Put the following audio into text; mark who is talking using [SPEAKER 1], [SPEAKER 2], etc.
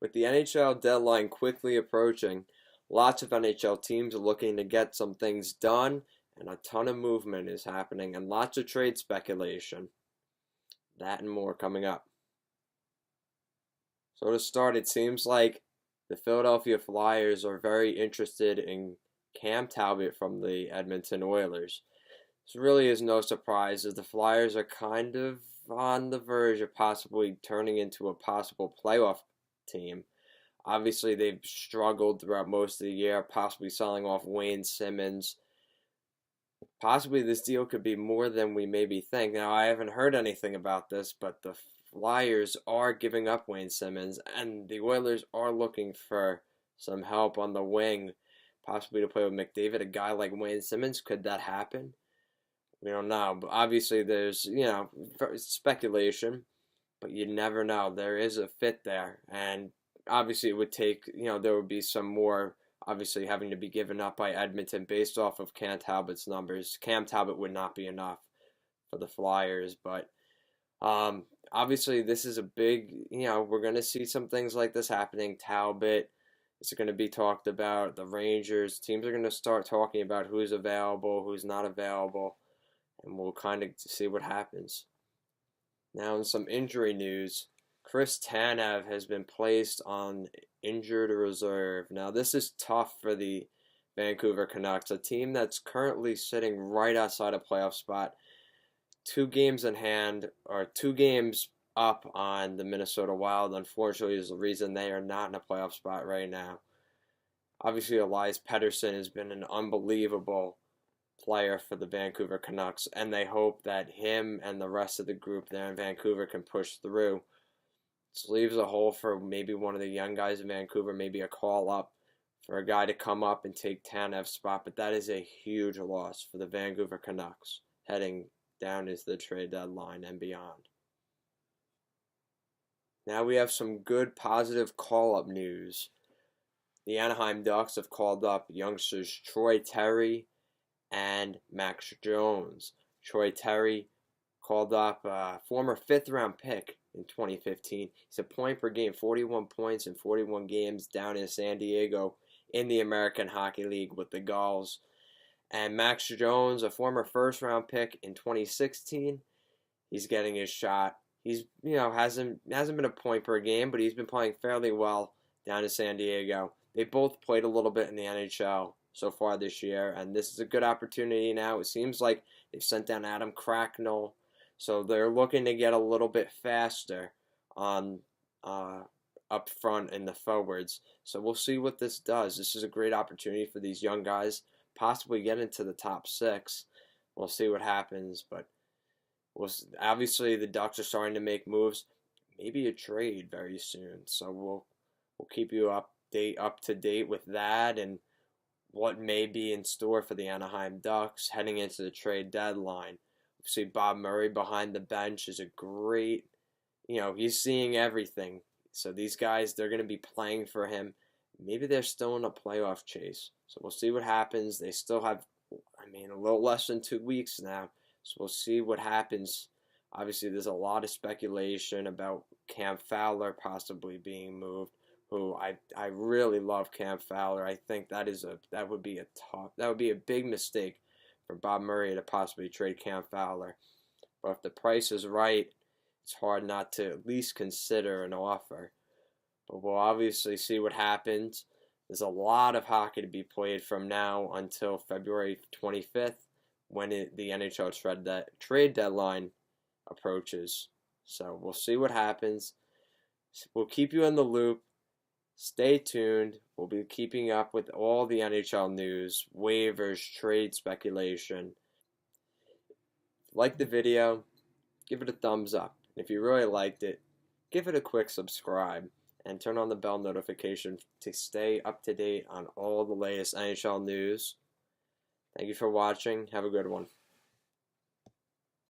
[SPEAKER 1] With the NHL deadline quickly approaching, lots of NHL teams are looking to get some things done, and a ton of movement is happening, and lots of trade speculation. That and more coming up. So to start, it seems like the Philadelphia Flyers are very interested in Cam Talbot from the Edmonton Oilers. This really is no surprise, as the Flyers are kind of on the verge of possibly turning into a possible playoff team. Obviously, they've struggled throughout most of the year, possibly selling off Wayne Simmons. Possibly this deal could be more than we maybe think. Now, I haven't heard anything about this, but the Flyers are giving up Wayne Simmons, and the Oilers are looking for some help on the wing, possibly to play with McDavid. A guy like Wayne Simmons, could that happen? We don't know. But obviously, there's, speculation, but you never know. There is a fit there, and obviously it would take, there would be some more obviously having to be given up by Edmonton based off of Cam Talbot's numbers. Cam Talbot would not be enough for the Flyers, but obviously this is a big, we're going to see some things like this happening. Talbot is going to be talked about. The Rangers, teams are going to start talking about who's available, who's not available, and we'll kind of see what happens. Now in some injury news, Chris Tanev has been placed on injured reserve. Now, this is tough for the Vancouver Canucks, a team that's currently sitting right outside a playoff spot. 2 games in hand, or 2 games up on the Minnesota Wild, unfortunately, is the reason they are not in a playoff spot right now. Obviously, Elias Pettersson has been an unbelievable player for the Vancouver Canucks, and they hope that him and the rest of the group there in Vancouver can push through. This leaves a hole for maybe one of the young guys in Vancouver, maybe a call up for a guy to come up and take Tanev's spot, but that is a huge loss for the Vancouver Canucks heading down into the trade deadline and beyond. Now we have some good positive call-up news. The Anaheim Ducks have called up youngsters Troy Terry and Max Jones. Troy Terry called up a former 5th-round pick in 2015. He's a point per game, 41 points in 41 games down in San Diego in the American Hockey League with the Gulls. And Max Jones, a former 1st-round pick in 2016, he's getting his shot. He's, hasn't been a point per game, but he's been playing fairly well down in San Diego. They both played a little bit in the NHL so far this year, and this is a good opportunity now. It seems like they've sent down Adam Cracknell, so they're looking to get a little bit faster on up front in the forwards. So we'll see what this does. This is a great opportunity for these young guys, possibly get into the top 6. We'll see what happens, but obviously the Ducks are starting to make moves. Maybe a trade very soon. So we'll keep you up to date with that and what may be in store for the Anaheim Ducks heading into the trade deadline. See, Bob Murray behind the bench is a great, he's seeing everything. So these guys, they're going to be playing for him. Maybe they're still in a playoff chase. So we'll see what happens. They still have, a little less than 2 weeks now. So we'll see what happens. Obviously, there's a lot of speculation about Cam Fowler possibly being moved. Who I really love Cam Fowler. I think that would be a big mistake for Bob Murray to possibly trade Cam Fowler. But if the price is right, it's hard not to at least consider an offer. But we'll obviously see what happens. There's a lot of hockey to be played from now until February 25th when the NHL trade deadline approaches. So we'll see what happens. We'll keep you in the loop. Stay tuned. We'll be keeping up with all the NHL news, waivers, trade speculation. Like the video, give it a thumbs up. If you really liked it, give it a quick subscribe and turn on the bell notification to stay up to date on all the latest NHL news. Thank you for watching. Have a good one.